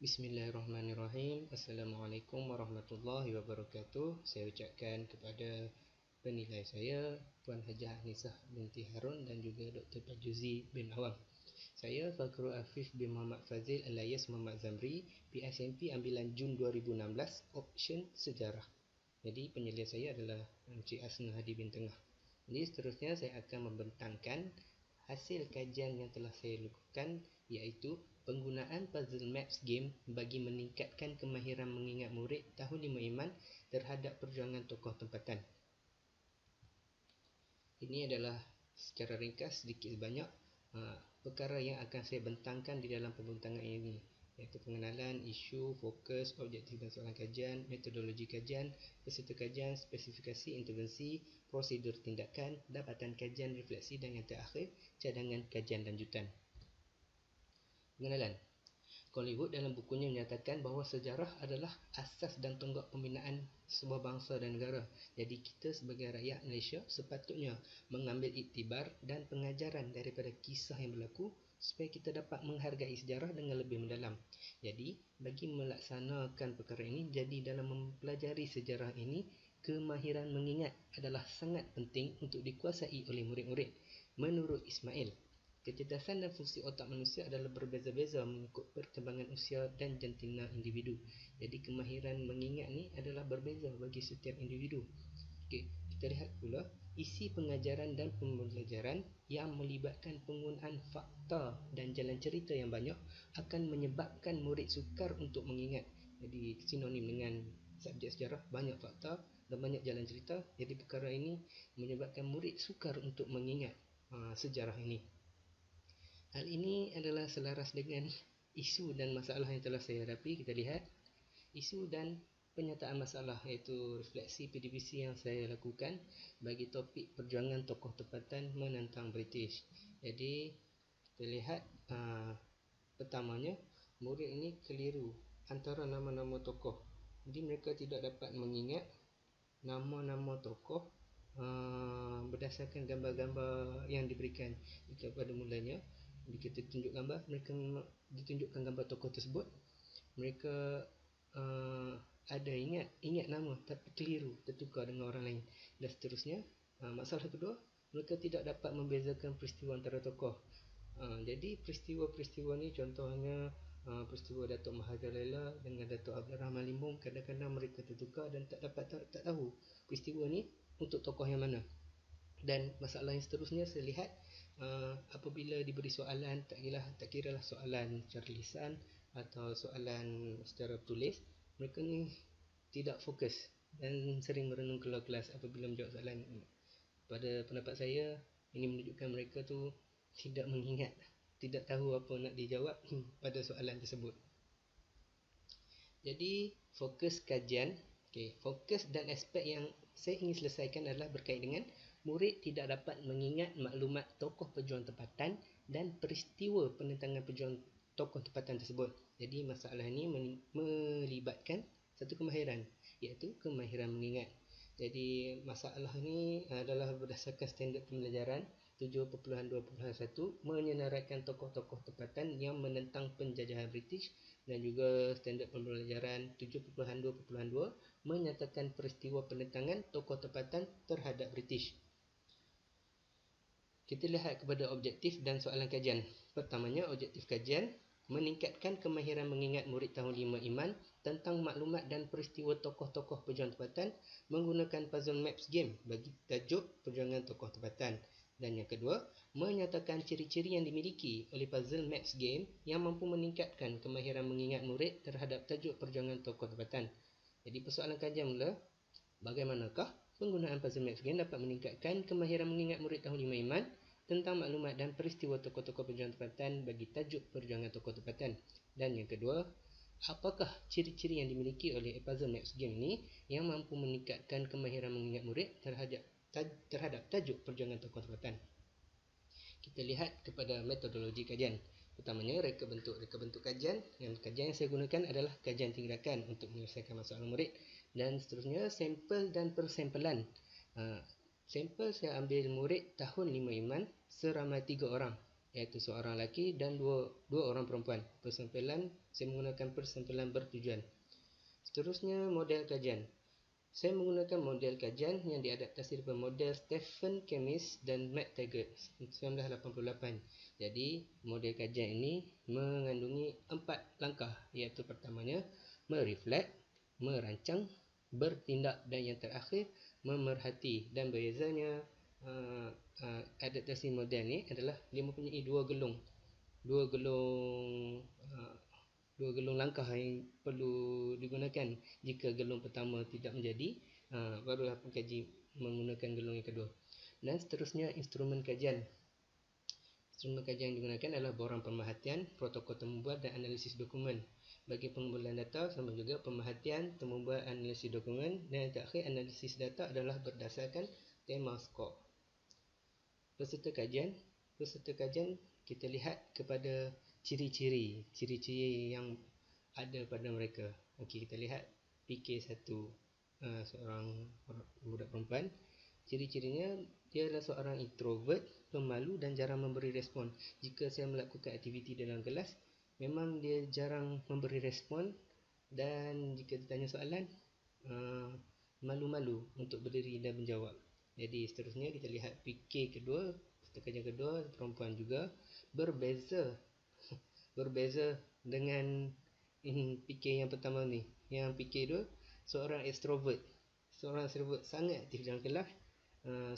Bismillahirrahmanirrahim. Assalamualaikum warahmatullahi wabarakatuh. Saya ucapkan kepada penilai saya, Puan Hajah Nisah binti Harun dan juga Dr. Pajuzi bin Awam. Saya Fakrul Afif bin Muhammad Fazil alias Muhammad Zamri, PSMP ambilan Jun 2016, option sejarah. Jadi penyelidik saya adalah Encik Asna Hadi bin Tengah. Jadi seterusnya saya akan membentangkan hasil kajian yang telah saya lakukan, iaitu penggunaan puzzle maps game bagi meningkatkan kemahiran mengingat murid tahun 5 Iman terhadap perjuangan tokoh tempatan. Ini adalah secara ringkas sedikit sebanyak perkara yang akan saya bentangkan di dalam pembentangan ini, iaitu pengenalan, isu, fokus, objektif dan soalan kajian, metodologi kajian, peserta kajian, spesifikasi, intervensi, prosedur tindakan, dapatan kajian, refleksi dan yang terakhir, cadangan kajian lanjutan. Pengenalan. Collingwood dalam bukunya menyatakan bahawa sejarah adalah asas dan tonggak pembinaan sebuah bangsa dan negara. Jadi kita sebagai rakyat Malaysia sepatutnya mengambil iktibar dan pengajaran daripada kisah yang berlaku supaya kita dapat menghargai sejarah dengan lebih mendalam. Jadi bagi melaksanakan perkara ini, jadi dalam mempelajari sejarah ini, kemahiran mengingat adalah sangat penting untuk dikuasai oleh murid-murid. Menurut Ismail, kecerdasan dan fungsi otak manusia adalah berbeza-beza mengikut perkembangan usia dan jantina individu. Jadi kemahiran mengingat ni adalah berbeza bagi setiap individu. Okey, kita lihat pula isi pengajaran dan pembelajaran yang melibatkan penggunaan fakta dan jalan cerita yang banyak akan menyebabkan murid sukar untuk mengingat. Jadi sinonim dengan subjek sejarah, banyak fakta dan banyak jalan cerita. Jadi perkara ini menyebabkan murid sukar untuk mengingat sejarah ini. Hal ini adalah selaras dengan isu dan masalah yang telah saya hadapi. Kita lihat isu dan penyataan masalah, iaitu refleksi PDPC yang saya lakukan bagi topik perjuangan tokoh tempatan menentang British. Jadi kita lihat pertamanya, murid ini keliru antara nama-nama tokoh. Jadi mereka tidak dapat mengingat nama-nama tokoh berdasarkan gambar-gambar yang diberikan. Jika pada mulanya kita tunjuk gambar, mereka ditunjukkan gambar tokoh tersebut, mereka ada ingat nama tapi keliru, tertukar dengan orang lain dan seterusnya. Masalah kedua, mereka tidak dapat membezakan peristiwa antara tokoh. Jadi peristiwa-peristiwa ni contohnya peristiwa Datuk Mahathir Laila dengan Datuk Abdul Rahman Limbong, kadang-kadang mereka tertukar dan tak tahu peristiwa ni untuk tokoh yang mana. Dan masalah yang seterusnya saya lihat apabila diberi soalan, tak kiralah soalan secara lisan atau soalan secara tulis, mereka ni tidak fokus dan sering merenung keluar kelas apabila menjawab soalan. Pada pendapat saya, ini menunjukkan mereka tu tidak mengingat, tidak tahu apa nak dijawab pada soalan tersebut. Jadi fokus kajian, fokus dan aspek yang saya ingin selesaikan adalah berkait dengan murid tidak dapat mengingat maklumat tokoh perjuangan tempatan dan peristiwa penentangan perjuangan tokoh tempatan tersebut. Jadi masalah ini melibatkan satu kemahiran, iaitu kemahiran mengingat. Jadi masalah ini adalah berdasarkan standard pembelajaran 7.2.1, menyenaraikan tokoh-tokoh tempatan yang menentang penjajahan British, dan juga standard pembelajaran 7.2.2, menyatakan peristiwa penentangan tokoh tempatan terhadap British. Kita lihat kepada objektif dan soalan kajian. Pertamanya, objektif kajian meningkatkan kemahiran mengingat murid tahun 5 Iman tentang maklumat dan peristiwa tokoh-tokoh perjuangan tempatan menggunakan puzzle maps game bagi tajuk perjuangan tokoh tempatan. Dan yang kedua, menyatakan ciri-ciri yang dimiliki oleh puzzle maps game yang mampu meningkatkan kemahiran mengingat murid terhadap tajuk perjuangan tokoh tempatan. Jadi persoalan kajian mula, bagaimanakah penggunaan puzzle maps game dapat meningkatkan kemahiran mengingat murid tahun 5 Iman tentang maklumat dan peristiwa tokoh-tokoh perjuangan tempatan bagi tajuk perjuangan tokoh tempatan. Dan yang kedua, apakah ciri-ciri yang dimiliki oleh puzzle maps game ini yang mampu meningkatkan kemahiran mengingat murid terhadap tajuk perjuangan tokoh tempatan. Kita lihat kepada metodologi kajian. Pertamanya, reka bentuk kajian. Yang kajian yang saya gunakan adalah kajian tindakan untuk menyelesaikan masalah murid. Dan seterusnya, sampel dan persampelan. Sampel saya ambil murid tahun 5 Iman seramai 3 orang. iaitu seorang lelaki dan dua orang perempuan. Persempilan, saya menggunakan persempilan bertujuan. Seterusnya, model kajian. Saya menggunakan model kajian yang diadaptasi daripada model Stephen Kemmis dan Matt Taggart 1988. Jadi, model kajian ini mengandungi 4 langkah, iaitu pertamanya mereflek, merancang, bertindak dan yang terakhir memerhati. Dan bezanya adaptasi model ni adalah dia mempunyai dua gelung langkah yang perlu digunakan. Jika gelung pertama tidak menjadi, barulah pengkaji menggunakan gelung yang kedua. Dan seterusnya, instrumen kajian. Instrumen kajian yang digunakan adalah borang pemerhatian, protokol temubual dan analisis dokumen. Bagi pengumpulan data sama juga pemerhatian, temubual, analisis dokumen, dan yang terakhir analisis data adalah berdasarkan tema skor. Peserta kajian kita lihat kepada ciri-ciri yang ada pada mereka. Okey, kita lihat PK1, seorang budak perempuan. Ciri-cirinya, dia adalah seorang introvert, pemalu dan jarang memberi respon. Jika saya melakukan aktiviti dalam kelas, memang dia jarang memberi respon, dan jika ditanya soalan, malu-malu untuk berdiri dan menjawab. Jadi seterusnya kita lihat PK kedua, peserta kajian kedua, perempuan juga, berbeza dengan PK yang pertama ni. Yang PK 2, seorang extrovert sangat aktif dalam kelas,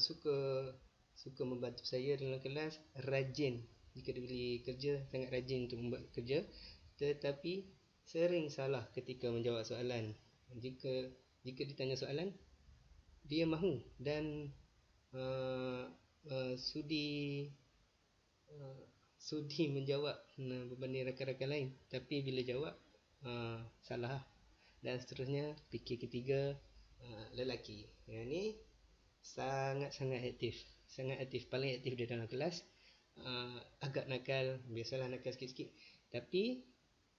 suka membantu saya dalam kelas, rajin jika diberi kerja, sangat rajin untuk membuat kerja, tetapi sering salah ketika menjawab soalan. Jika ditanya soalan, dia mahu dan sudi menjawab berbanding rakan-rakan lain, tapi bila jawab salah. Dan seterusnya, PK ketiga, lelaki. Yang ni sangat-sangat aktif, paling aktif dia dalam kelas. Agak nakal, biasalah nakal sikit-sikit, tapi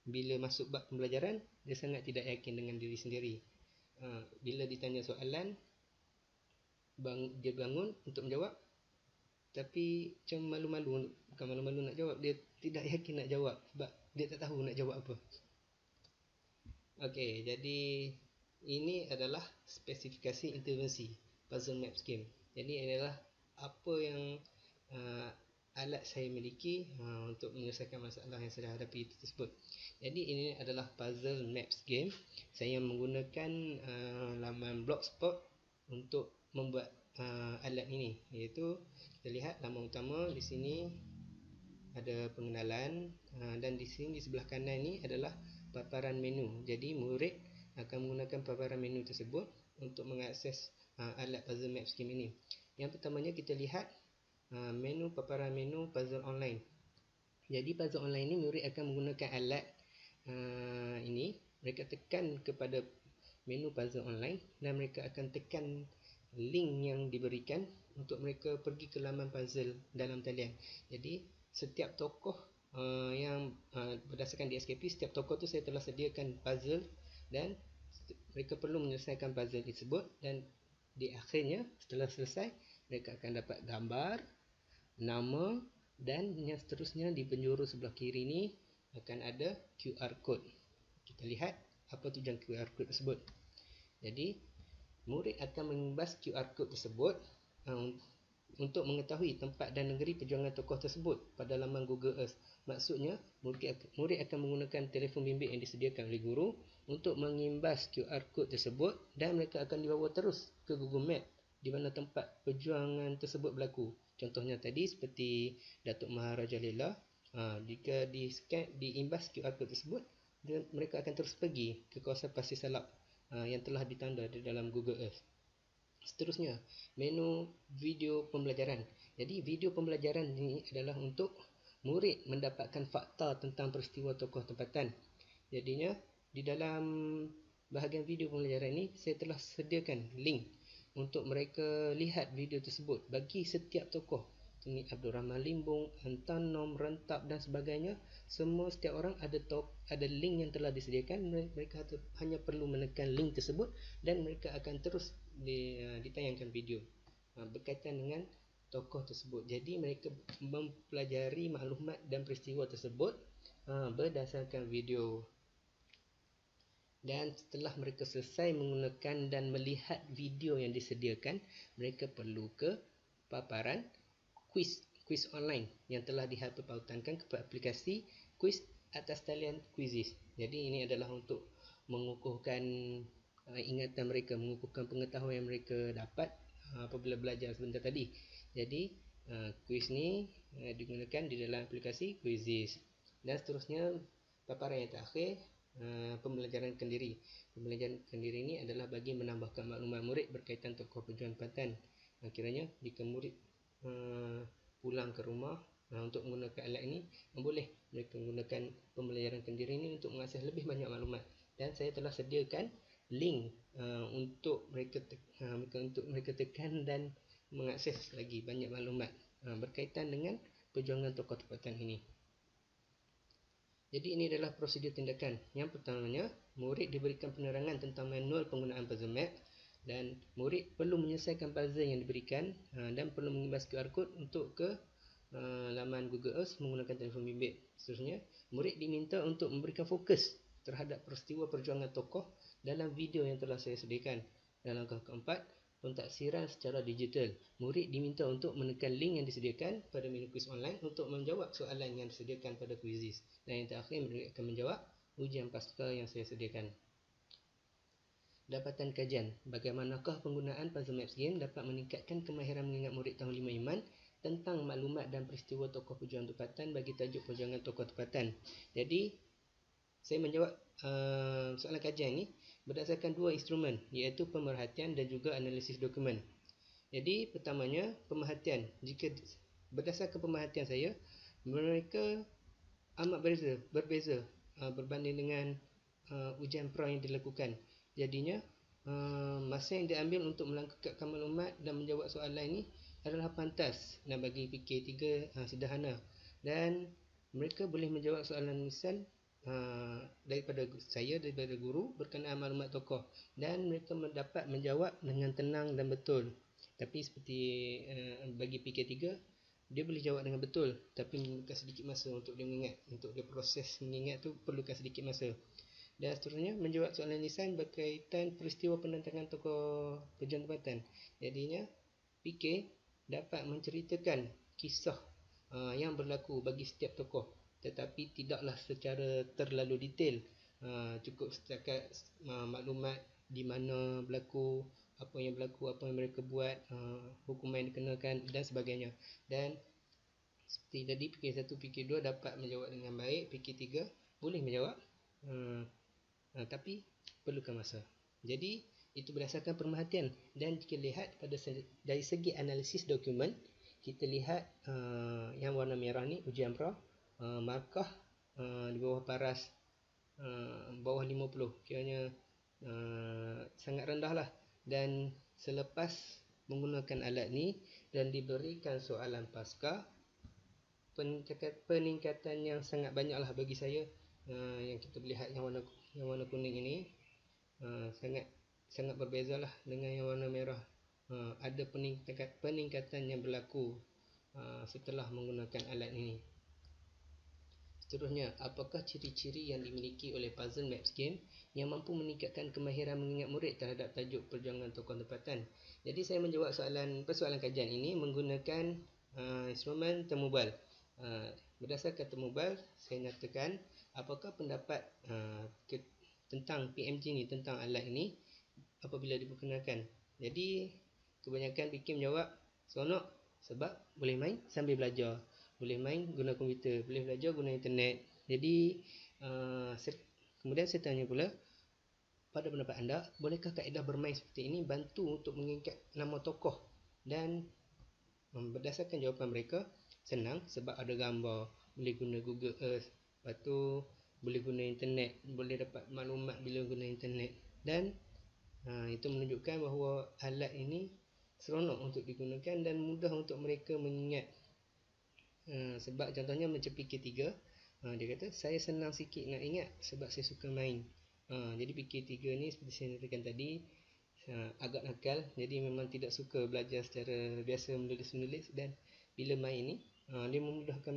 bila masuk bab pembelajaran, dia sangat tidak yakin dengan diri sendiri. Bila ditanya soalan, dia bangun untuk menjawab, tapi macam malu-malu. Bukan malu-malu nak jawab, dia tidak yakin nak jawab sebab dia tak tahu nak jawab apa. Okey, jadi ini adalah spesifikasi intervensi puzzle map scheme. Jadi ini adalah apa yang alat saya miliki untuk menyelesaikan masalah yang saya hadapi tersebut. Jadi ini adalah puzzle map scheme. Saya menggunakan laman Blogspot untuk membuat alat ini, iaitu kita lihat laman utama di sini ada pengenalan, dan di sini di sebelah kanan ni adalah paparan menu. Jadi murid akan menggunakan paparan menu tersebut untuk mengakses alat puzzle map scheme ini. Yang pertamanya kita lihat paparan menu puzzle online. Jadi puzzle online ini murid akan menggunakan alat ini. Mereka tekan kepada menu puzzle online dan mereka akan tekan link yang diberikan untuk mereka pergi ke laman puzzle dalam talian. Jadi setiap tokoh yang berdasarkan DSKP, setiap tokoh tu saya telah sediakan puzzle dan mereka perlu menyelesaikan puzzle tersebut, dan di akhirnya setelah selesai mereka akan dapat gambar, nama, dan yang seterusnya di penjuru sebelah kiri ni akan ada QR code. Kita lihat apa tujuan QR code tersebut. Jadi murid akan mengimbas QR code tersebut untuk mengetahui tempat dan negeri perjuangan tokoh tersebut pada laman Google Earth. Maksudnya, murid akan menggunakan telefon bimbit yang disediakan oleh guru untuk mengimbas QR code tersebut, dan mereka akan dibawa terus ke Google Map di mana tempat perjuangan tersebut berlaku. Contohnya tadi seperti Datuk Maharaja Lela, jika diimbas QR code tersebut, mereka akan terus pergi ke kawasan Pasir Salap yang telah ditanda di dalam Google Earth. Seterusnya, menu video pembelajaran. Jadi video pembelajaran ini adalah untuk murid mendapatkan fakta tentang peristiwa tokoh tempatan. Jadinya di dalam bahagian video pembelajaran ini saya telah sediakan link untuk mereka lihat video tersebut bagi setiap tokoh. Ini Abdul Rahman Limbung, Antan Nom, Rentap dan sebagainya. Setiap orang ada link yang telah disediakan. Mereka hanya perlu menekan link tersebut dan mereka akan terus ditayangkan video berkaitan dengan tokoh tersebut. Jadi mereka mempelajari maklumat dan peristiwa tersebut berdasarkan video. Dan setelah mereka selesai menggunakan dan melihat video yang disediakan, mereka perlu ke paparan quiz online yang telah dipautkankan kepada aplikasi quiz atas talian Quizizz. Jadi ini adalah untuk mengukuhkan ingatan mereka, mengukuhkan pengetahuan yang mereka dapat apabila belajar sebentar tadi. Jadi quiz ni digunakan di dalam aplikasi Quizizz. Dan seterusnya, paparan yang terakhir, pembelajaran kendiri. Pembelajaran kendiri ini adalah bagi menambahkan maklumat murid berkaitan tokoh perjuangan tempatan. Kiranya jika murid pulang ke rumah untuk menggunakan alat ini, boleh mereka menggunakan pembelajaran kendiri ini untuk mengakses lebih banyak maklumat. Dan saya telah sediakan link untuk mereka tekan dan mengakses lagi banyak maklumat berkaitan dengan perjuangan tokoh tempatan ini. Jadi ini adalah prosedur tindakan. Yang pertamanya, murid diberikan penerangan tentang manual penggunaan puzzle map, dan murid perlu menyelesaikan puzzle yang diberikan dan perlu mengimbas QR code untuk ke laman Google Earth menggunakan telefon bimbit. Seterusnya, murid diminta untuk memberikan fokus terhadap peristiwa perjuangan tokoh dalam video yang telah saya sediakan. Dan langkah keempat, pentaksiran secara digital. Murid diminta untuk menekan link yang disediakan pada menu quiz online untuk menjawab soalan yang disediakan pada Quizizz. Dan yang terakhir, murid akan menjawab ujian pasca yang saya sediakan. Dapatan kajian. Bagaimanakah penggunaan Puzzle Maps Game dapat meningkatkan kemahiran mengingat murid tahun 5 Iman tentang maklumat dan peristiwa tokoh perjuangan tempatan bagi tajuk perjuangan tokoh tempatan. Jadi, saya menjawab soalan kajian ini berdasarkan dua instrumen, iaitu pemerhatian dan juga analisis dokumen. Jadi, pertamanya, pemerhatian. Jika berdasarkan pemerhatian saya, mereka amat berbeza berbanding dengan ujian pra yang dilakukan. Jadinya, masa yang diambil untuk melengkapkan maklumat dan menjawab soalan ini adalah pantas dan bagi PK3 sederhana. Dan mereka boleh menjawab soalan misal daripada guru berkenaan maklumat tokoh, dan mereka dapat menjawab dengan tenang dan betul. Tapi seperti bagi PK3, dia boleh jawab dengan betul, tapi memerlukan sedikit masa untuk dia mengingat. Untuk dia proses mengingat tu perlukan sedikit masa. Dan seterusnya, menjawab soalan lisan berkaitan peristiwa penentangan tokoh perjuangan tempatan. Jadinya, PK dapat menceritakan kisah yang berlaku bagi setiap tokoh, tetapi tidaklah secara terlalu detail. Cukup setakat maklumat di mana berlaku, apa yang berlaku, apa yang mereka buat, hukuman yang dikenakan dan sebagainya. Dan seperti tadi, PK1, PK2 dapat menjawab dengan baik, PK3 boleh menjawab, tapi perlukan masa. Jadi itu berdasarkan pemerhatian. Dan jika lihat dari segi analisis dokumen, kita lihat yang warna merah ni ujian pra, markah di bawah paras bawah 50, kiranya sangat rendah lah. Dan selepas menggunakan alat ni dan diberikan soalan pasca, peningkatan yang sangat banyak lah bagi saya. Yang kita lihat yang warna kuning ini sangat berbeza lah dengan yang warna merah. Ada peningkatan yang berlaku setelah menggunakan alat ini. Seterusnya, apakah ciri-ciri yang dimiliki oleh Puzzle Maps Game yang mampu meningkatkan kemahiran mengingat murid terhadap tajuk perjuangan tokoh tempatan? Jadi saya menjawab persoalan kajian ini menggunakan instrumen Temubal. Berdasarkan Temubal, saya nyatakan apakah pendapat tentang PMG ni, tentang alat ini apabila diperkenalkan. Jadi kebanyakan PK menjawab seronok sebab boleh main sambil belajar, boleh main guna komputer, boleh belajar guna internet. Jadi kemudian saya tanya pula, pada pendapat anda, bolehkah kaedah bermain seperti ini bantu untuk mengingat nama tokoh? Dan berdasarkan jawapan mereka, senang sebab ada gambar, boleh guna Google Earth, lepas tu boleh guna internet, boleh dapat maklumat bila guna internet. Dan itu menunjukkan bahawa alat ini seronok untuk digunakan dan mudah untuk mereka mengingat. Sebab contohnya macam PK3, dia kata saya senang sikit nak ingat sebab saya suka main. Jadi PK3 ni seperti saya katakan tadi, agak nakal, jadi memang tidak suka belajar secara biasa menulis-menulis, dan bila main ni dia memudahkan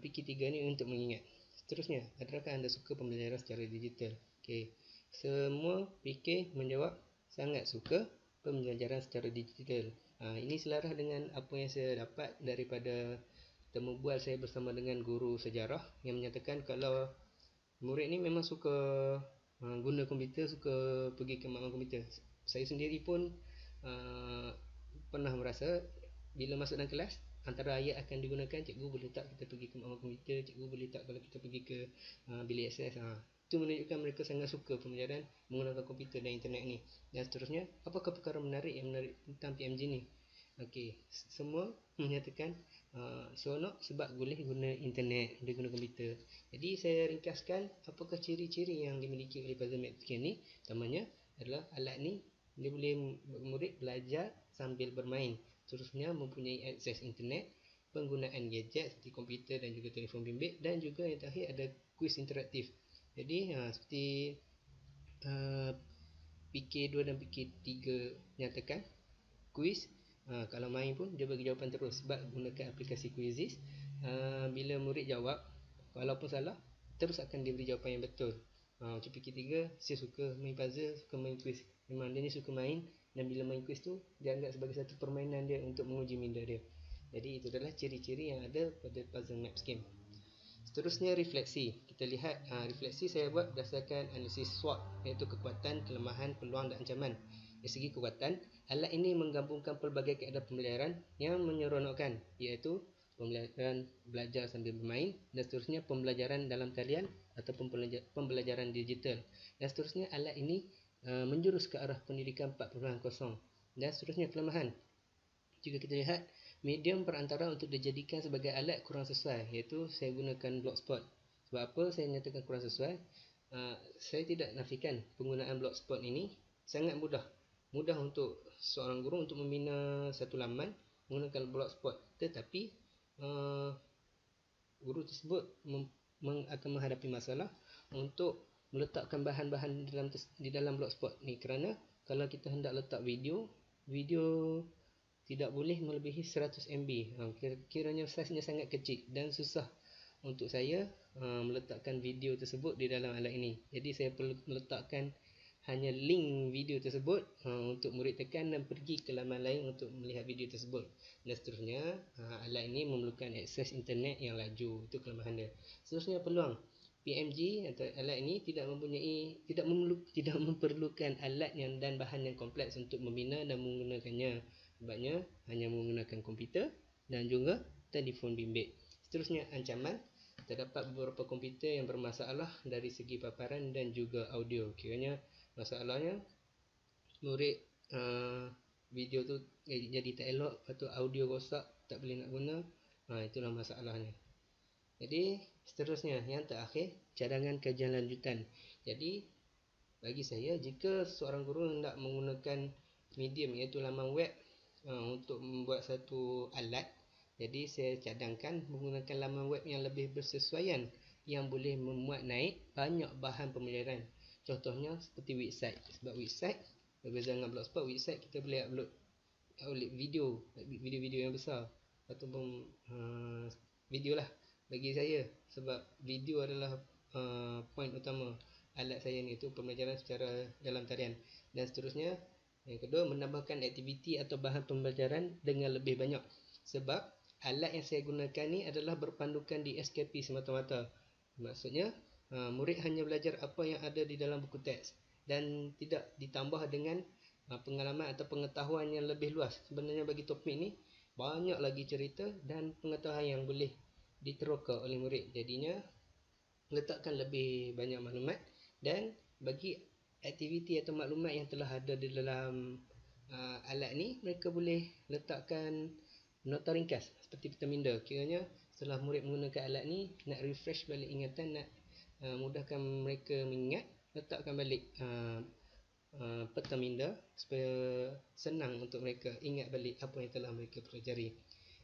PK3 ni untuk mengingat. Seterusnya, adakah anda suka pembelajaran secara digital? Okey, semua PK menjawab sangat suka pembelajaran secara digital. Ini selaras dengan apa yang saya dapat daripada temu bual saya bersama dengan guru sejarah yang menyatakan kalau murid ni memang suka guna komputer, suka pergi ke makam komputer. Saya sendiri pun pernah merasa bila masuk dalam kelas, antara ayat akan digunakan, cikgu boleh tak kita pergi ke makam komputer, cikgu boleh tak kalau kita pergi ke bilik akses. Itu menunjukkan mereka sangat suka pembelajaran menggunakan komputer dan internet ni. Dan seterusnya, apakah perkara menarik yang menarik tentang PMG ni? Okey, semua menyatakan seronok sebab boleh guna internet, boleh guna komputer. Jadi saya ringkaskan apakah ciri-ciri yang dimiliki oleh puzzle map game ni. Pertamanya adalah alat ni dia boleh murid belajar sambil bermain. Seterusnya mempunyai akses internet, penggunaan gadget seperti komputer dan juga telefon bimbit, dan juga yang terakhir ada kuis interaktif. Jadi seperti PK2 dan PK3 nyatakan kuis, kalau main pun dia bagi jawapan terus sebab gunakan aplikasi Quizizz. Bila murid jawab, walaupun salah, terus akan diberi jawapan yang betul. Macam PK3, saya suka main puzzle, suka main quiz. Memang dia ni suka main, dan bila main quiz tu dia anggap sebagai satu permainan dia untuk menguji minda dia. Jadi itu adalah ciri-ciri yang ada pada puzzle maps game. Seterusnya refleksi. Kita lihat refleksi saya buat berdasarkan analisis SWOT, iaitu kekuatan, kelemahan, peluang dan ancaman. Dari segi kekuatan, alat ini menggabungkan pelbagai kaedah pembelajaran yang menyeronokkan, iaitu pembelajaran belajar sambil bermain, dan seterusnya pembelajaran dalam talian ataupun pembelajaran digital. Dan seterusnya alat ini menjurus ke arah pendidikan 4.0. Dan seterusnya kelemahan. Jika kita lihat, medium perantara untuk dijadikan sebagai alat kurang sesuai, iaitu saya gunakan Blogspot. Sebab apa saya nyatakan kurang sesuai? Saya tidak nafikan penggunaan Blogspot ini sangat mudah untuk seorang guru untuk membina satu laman menggunakan Blogspot, tetapi guru tersebut akan menghadapi masalah untuk meletakkan bahan-bahan di dalam Blogspot ni, kerana kalau kita hendak letak video tidak boleh melebihi 100 MB. Kiranya saiznya sangat kecil dan susah untuk saya meletakkan video tersebut di dalam alat ini. Jadi saya perlu meletakkan hanya link video tersebut untuk murid tekan dan pergi ke laman lain untuk melihat video tersebut. Dan seterusnya, alat ini memerlukan akses internet yang laju. Itu kelemahan dia. Seterusnya peluang. PMG atau alat ini tidak memerlukan alat dan bahan yang kompleks untuk membina dan menggunakannya. Sebabnya hanya menggunakan komputer dan juga telefon bimbit. Seterusnya ancaman. Terdapat beberapa komputer yang bermasalah dari segi paparan dan juga audio. Kiranya masalahnya murid video tu jadi tak elok, lepas tu audio rosak, tak boleh nak guna. Itulah masalahnya. Jadi seterusnya, yang terakhir, cadangan kajian lanjutan. Jadi bagi saya, jika seorang guru hendak menggunakan medium iaitu laman web untuk membuat satu alat, jadi saya cadangkan menggunakan laman web yang lebih bersesuaian, yang boleh memuat naik banyak bahan pembelajaran. Contohnya seperti website. Sebab website berbeza dengan Blogspot, website kita boleh upload video yang besar ataupun video lah bagi saya, sebab video adalah poin utama alat saya ni, itu pembelajaran secara dalam tarian. Dan seterusnya, yang kedua, menambahkan aktiviti atau bahan pembelajaran dengan lebih banyak. Sebab alat yang saya gunakan ni adalah berpandukan di SKP semata-mata. Maksudnya murid hanya belajar apa yang ada di dalam buku teks dan tidak ditambah dengan pengalaman atau pengetahuan yang lebih luas. Sebenarnya bagi topik ni banyak lagi cerita dan pengetahuan yang boleh diteroka oleh murid. Jadinya letakkan lebih banyak maklumat, dan bagi aktiviti atau maklumat yang telah ada di dalam alat ni, mereka boleh letakkan nota ringkas seperti peta minda. Kiranya setelah murid menggunakan alat ni, nak refresh balik ingatan, nak mudahkan mereka mengingat, letakkan balik peta minda supaya senang untuk mereka ingat balik apa yang telah mereka pelajari.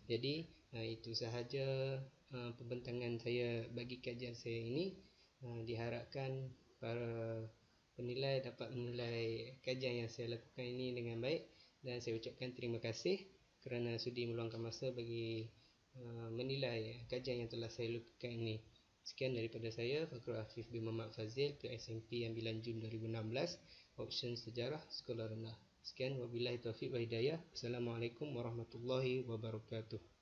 Jadi itu sahaja pembentangan saya bagi kajian saya ini. Diharapkan para penilai dapat menilai kajian yang saya lakukan ini dengan baik, dan saya ucapkan terima kasih kerana sudi meluangkan masa bagi menilai kajian yang telah saya lakukan ini. Sekian daripada saya, Fakrul Afif bin Muhammad Fazil, PSMP Ambilan Jun 2016, Option Sejarah Sekolah Rendah. Sekian, wabillahi taufiq wa hidayah. Assalamualaikum warahmatullahi wabarakatuh.